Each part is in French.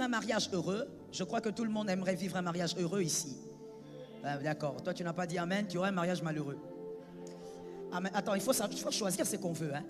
un mariage heureux, je crois que tout le monde aimerait vivre un mariage heureux ici. D'accord, toi tu n'as pas dit amen, tu aurais un mariage malheureux. Amen. Attends, il faut choisir ce qu'on veut. Hein.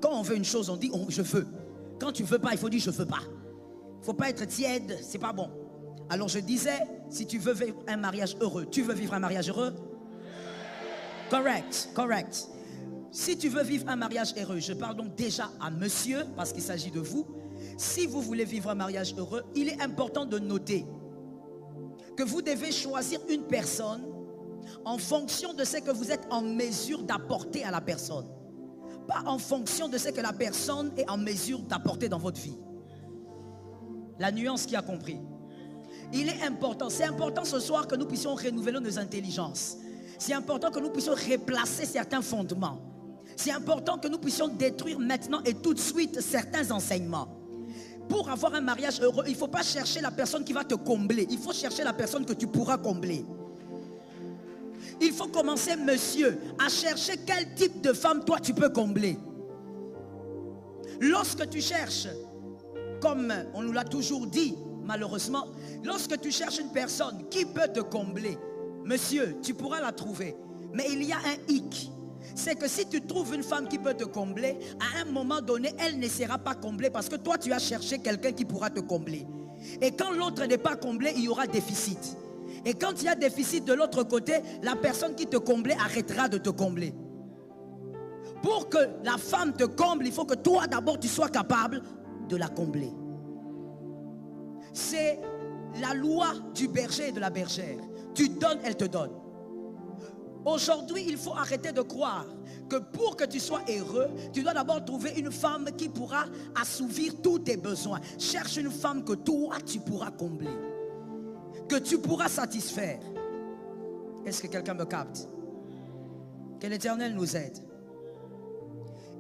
Quand on veut une chose, on dit je veux. Quand tu ne veux pas, il faut dire je ne veux pas. Il ne faut pas être tiède, c'est pas bon. Alors je disais, si tu veux vivre un mariage heureux, tu veux vivre un mariage heureux? Correct, correct. Si tu veux vivre un mariage heureux, je parle donc déjà à monsieur, parce qu'il s'agit de vous. Si vous voulez vivre un mariage heureux, il est important de noter que vous devez choisir une personne en fonction de ce que vous êtes en mesure d'apporter à la personne. Pas en fonction de ce que la personne est en mesure d'apporter dans votre vie. La nuance qui a compris. Il est important, c'est important ce soir que nous puissions renouveler nos intelligences. C'est important que nous puissions replacer certains fondements. C'est important que nous puissions détruire maintenant et tout de suite certains enseignements. Pour avoir un mariage heureux, il ne faut pas chercher la personne qui va te combler. Il faut chercher la personne que tu pourras combler. Il faut commencer, monsieur, à chercher quel type de femme toi tu peux combler. Lorsque tu cherches, comme on nous l'a toujours dit, malheureusement, lorsque tu cherches une personne qui peut te combler, monsieur, tu pourras la trouver. Mais il y a un hic. C'est que si tu trouves une femme qui peut te combler, à un moment donné, elle ne sera pas comblée parce que toi, tu as cherché quelqu'un qui pourra te combler. Et quand l'autre n'est pas comblé, il y aura déficit. Et quand il y a déficit de l'autre côté, la personne qui te comblait arrêtera de te combler. Pour que la femme te comble, il faut que toi d'abord tu sois capable de la combler. C'est la loi du berger et de la bergère. Tu donnes, elle te donne. Aujourd'hui, il faut arrêter de croire que pour que tu sois heureux, tu dois d'abord trouver une femme qui pourra assouvir tous tes besoins. Cherche une femme que toi tu pourras combler, que tu pourras satisfaire. Est-ce que quelqu'un me capte? Que l'Éternel nous aide.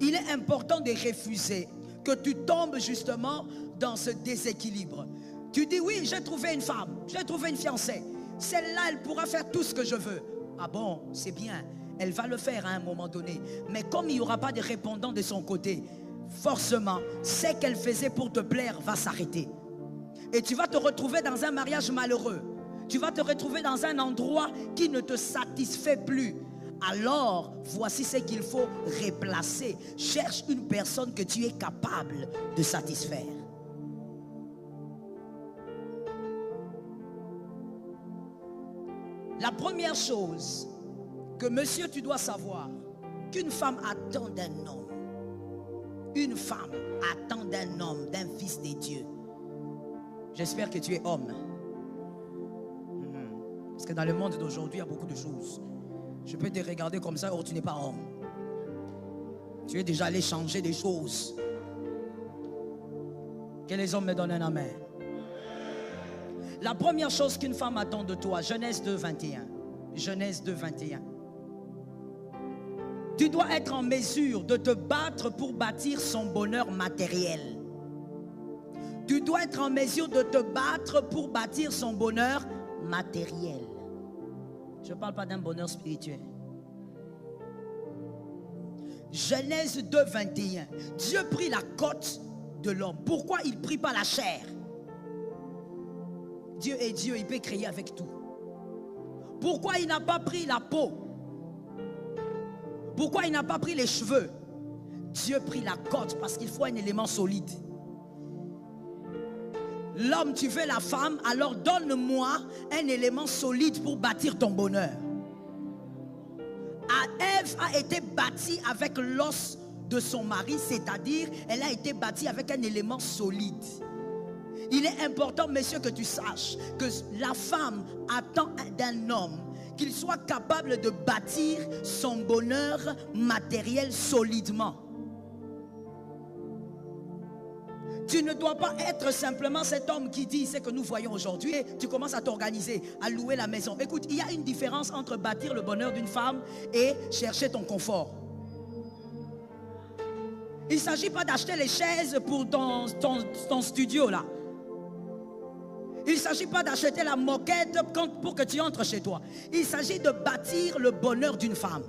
Il est important de refuser que tu tombes justement dans ce déséquilibre. Tu dis oui, j'ai trouvé une femme, j'ai trouvé une fiancée. Celle-là, elle pourra faire tout ce que je veux. Ah bon, c'est bien, elle va le faire à un moment donné. Mais comme il n'y aura pas de répondant de son côté, forcément, ce qu'elle faisait pour te plaire va s'arrêter. Et tu vas te retrouver dans un mariage malheureux. Tu vas te retrouver dans un endroit qui ne te satisfait plus. Alors, voici ce qu'il faut replacer. Cherche une personne que tu es capable de satisfaire. La première chose que monsieur tu dois savoir, qu'une femme attend d'un homme. Une femme attend d'un homme, d'un fils de Dieu. J'espère que tu es homme. Parce que dans le monde d'aujourd'hui, il y a beaucoup de choses. Je peux te regarder comme ça, oh tu n'es pas homme. Tu es déjà allé changer des choses. Que les hommes me donnent un amen. La première chose qu'une femme attend de toi, Genèse 2, 21. Genèse 2, 21. Tu dois être en mesure de te battre pour bâtir son bonheur matériel. Tu dois être en mesure de te battre pour bâtir son bonheur matériel. Je ne parle pas d'un bonheur spirituel. Genèse 2, 21. Dieu prit la côte de l'homme. Pourquoi il ne prit pas la chair? Dieu est Dieu, il peut créer avec tout. Pourquoi il n'a pas pris la peau? Pourquoi il n'a pas pris les cheveux? Dieu prit la côte parce qu'il faut un élément solide. L'homme, tu veux la femme, alors donne-moi un élément solide pour bâtir ton bonheur. Ève a été bâtie avec l'os de son mari, c'est-à-dire elle a été bâtie avec un élément solide. Il est important, messieurs, que tu saches que la femme attend d'un homme qu'il soit capable de bâtir son bonheur matériel solidement. Tu ne dois pas être simplement cet homme qui dit ce que nous voyons aujourd'hui. Tu commences à t'organiser, à louer la maison. Écoute, il y a une différence entre bâtir le bonheur d'une femme et chercher ton confort. Il ne s'agit pas d'acheter les chaises pour ton studio là. Il ne s'agit pas d'acheter la moquette pour que tu entres chez toi. Il s'agit de bâtir le bonheur d'une femme.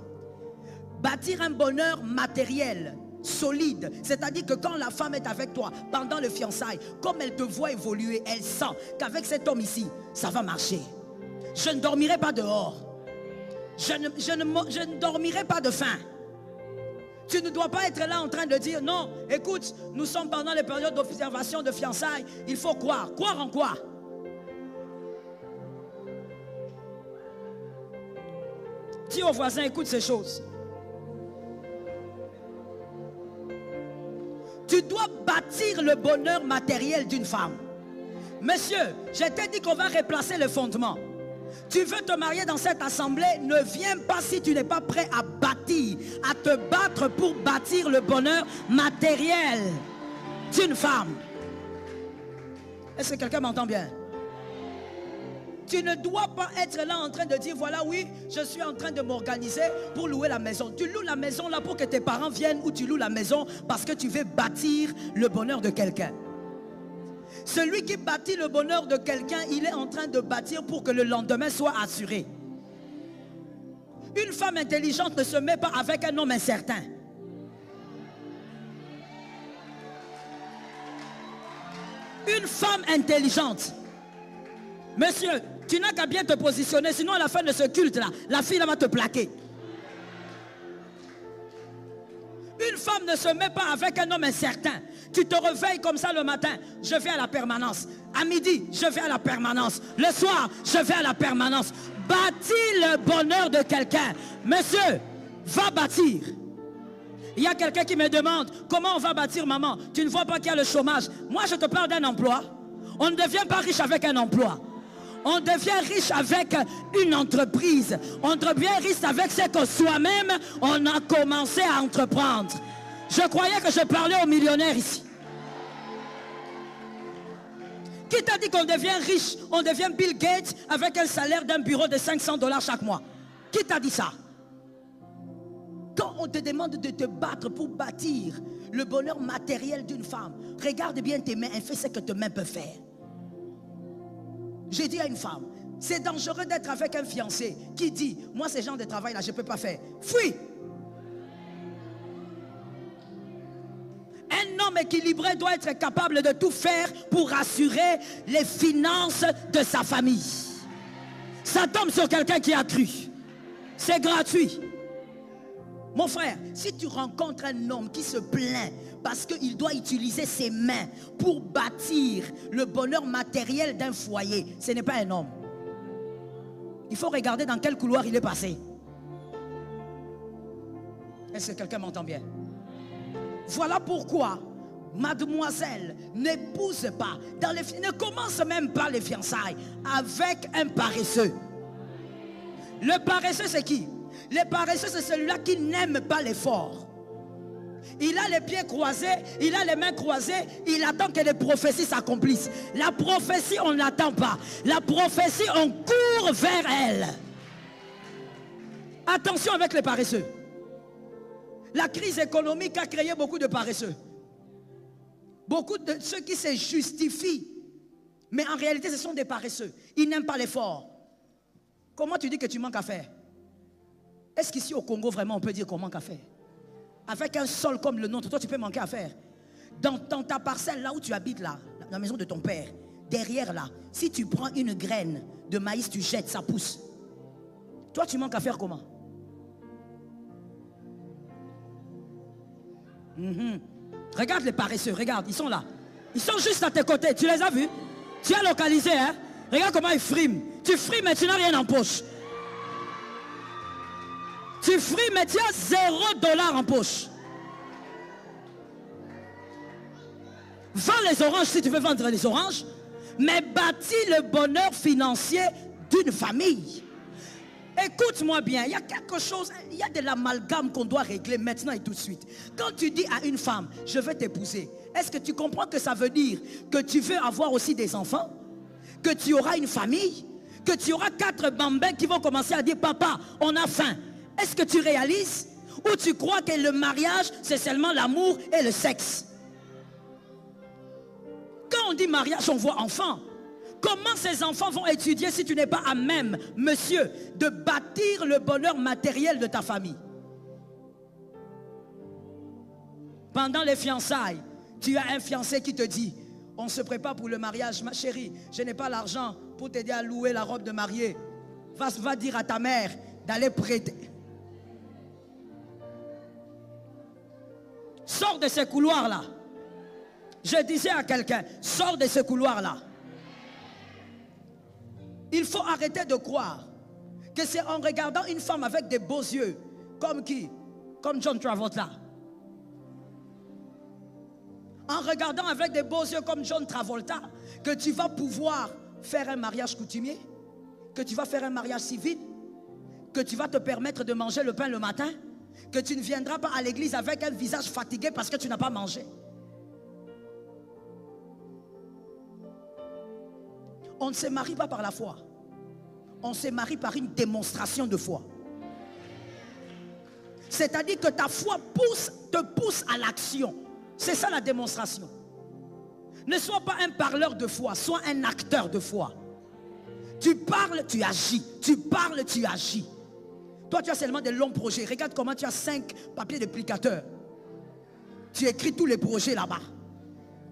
Bâtir un bonheur matériel. solide. C'est-à-dire que quand la femme est avec toi pendant le fiançailles, comme elle te voit évoluer, elle sent qu'avec cet homme ici, ça va marcher. Je ne dormirai pas dehors. Je ne dormirai pas de faim. Tu ne dois pas être là en train de dire non, écoute, nous sommes pendant les périodes d'observation de fiançailles, il faut croire. Croire en quoi? Dis au voisin, écoute ces choses. Tu dois bâtir le bonheur matériel d'une femme. Monsieur, je t'ai dit qu'on va replacer le fondement. Tu veux te marier dans cette assemblée, ne viens pas si tu n'es pas prêt à bâtir, à te battre pour bâtir le bonheur matériel d'une femme. Est-ce que quelqu'un m'entend bien? Tu ne dois pas être là en train de dire, voilà, oui, je suis en train de m'organiser pour louer la maison. Tu loues la maison là pour que tes parents viennent, ou tu loues la maison parce que tu veux bâtir le bonheur de quelqu'un. Celui qui bâtit le bonheur de quelqu'un, il est en train de bâtir pour que le lendemain soit assuré. Une femme intelligente ne se met pas avec un homme incertain. Une femme intelligente. Monsieur, tu n'as qu'à bien te positionner, sinon à la fin de ce culte-là, la fille là va te plaquer. Une femme ne se met pas avec un homme incertain. Tu te réveilles comme ça le matin, je vais à la permanence. À midi, je vais à la permanence. Le soir, je vais à la permanence. Bâtis le bonheur de quelqu'un. Monsieur, va bâtir. Il y a quelqu'un qui me demande, comment on va bâtir, maman? Tu ne vois pas qu'il y a le chômage? Moi, je te parle d'un emploi. On ne devient pas riche avec un emploi. On devient riche avec une entreprise. On devient riche avec ce que soi-même, on a commencé à entreprendre. Je croyais que je parlais aux millionnaires ici. Qui t'a dit qu'on devient riche, on devient Bill Gates avec un salaire d'un bureau de $500 chaque mois? Qui t'a dit ça? Quand on te demande de te battre pour bâtir le bonheur matériel d'une femme, regarde bien tes mains et fais ce que tes mains peuvent faire. J'ai dit à une femme, c'est dangereux d'être avec un fiancé qui dit, moi ce genre de travail là je ne peux pas faire. Fuis. Un homme équilibré doit être capable de tout faire pour assurer les finances de sa famille. Ça tombe sur quelqu'un qui a cru. C'est gratuit. Mon frère, si tu rencontres un homme qui se plaint parce qu'il doit utiliser ses mains pour bâtir le bonheur matériel d'un foyer, ce n'est pas un homme. Il faut regarder dans quel couloir il est passé. Est-ce que quelqu'un m'entend bien? Voilà pourquoi, mademoiselle, n'épouse pas, ne commence même pas les fiançailles avec un paresseux. Le paresseux, c'est qui? Le paresseux, c'est celui-là qui n'aime pas l'effort. Il a les pieds croisés, il a les mains croisées, il attend que les prophéties s'accomplissent. La prophétie, on ne l'attend pas. La prophétie, on court vers elle. Attention avec les paresseux. La crise économique a créé beaucoup de paresseux. Beaucoup de ceux qui se justifient. Mais en réalité, ce sont des paresseux. Ils n'aiment pas l'effort. Comment tu dis que tu manques à faire? Est-ce qu'ici au Congo, vraiment, on peut dire qu'on manque à faire? Avec un sol comme le nôtre, toi, tu peux manquer à faire. Dans ta parcelle, là où tu habites, là, la maison de ton père, derrière là, si tu prends une graine de maïs, tu jettes, ça pousse. Toi, tu manques à faire comment? Regarde les paresseux, regarde, ils sont là. Ils sont juste à tes côtés, tu les as vus? Tu as localisé, hein? Regarde comment ils friment. Tu frimes mais tu n'as rien en poche. Tu frimes mais tu as $0 en poche. Vends les oranges si tu veux vendre les oranges, mais bâtis le bonheur financier d'une famille. Écoute-moi bien, il y a quelque chose, il y a de l'amalgame qu'on doit régler maintenant et tout de suite. Quand tu dis à une femme, je veux t'épouser, est-ce que tu comprends que ça veut dire que tu veux avoir aussi des enfants? Que tu auras une famille? Que tu auras 4 bambins qui vont commencer à dire, papa, on a faim. Est-ce que tu réalises? Ou tu crois que le mariage, c'est seulement l'amour et le sexe? Quand on dit mariage, on voit enfant. Comment ces enfants vont étudier si tu n'es pas à même, monsieur, de bâtir le bonheur matériel de ta famille? Pendant les fiançailles, tu as un fiancé qui te dit, on se prépare pour le mariage. Ma chérie, je n'ai pas l'argent pour t'aider à louer la robe de mariée. Va dire à ta mère d'aller prêter. Sors de ces couloirs-là. Je disais à quelqu'un, sors de ces couloirs-là. Il faut arrêter de croire que c'est en regardant une femme avec des beaux yeux, comme qui? Comme John Travolta. En regardant avec des beaux yeux comme John Travolta, que tu vas pouvoir faire un mariage coutumier, que tu vas faire un mariage civil, que tu vas te permettre de manger le pain le matin, que tu ne viendras pas à l'église avec un visage fatigué parce que tu n'as pas mangé. On ne se marie pas par la foi. On se marie par une démonstration de foi. C'est-à-dire que ta foi te pousse à l'action. C'est ça la démonstration. Ne sois pas un parleur de foi, sois un acteur de foi. Tu parles, tu agis. Tu parles, tu agis. Toi, tu as seulement des longs projets. Regarde comment tu as 5 papiers d'applicateur. Tu écris tous les projets là-bas.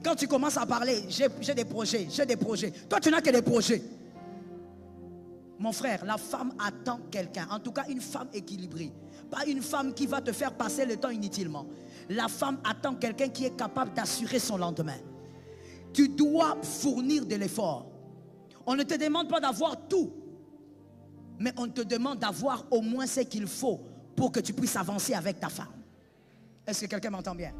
Quand tu commences à parler, j'ai des projets, j'ai des projets. Toi, tu n'as que des projets. Mon frère, la femme attend quelqu'un. En tout cas, une femme équilibrée. Pas une femme qui va te faire passer le temps inutilement. La femme attend quelqu'un qui est capable d'assurer son lendemain. Tu dois fournir de l'effort. On ne te demande pas d'avoir tout. Mais on te demande d'avoir au moins ce qu'il faut pour que tu puisses avancer avec ta femme. Est-ce que quelqu'un m'entend bien?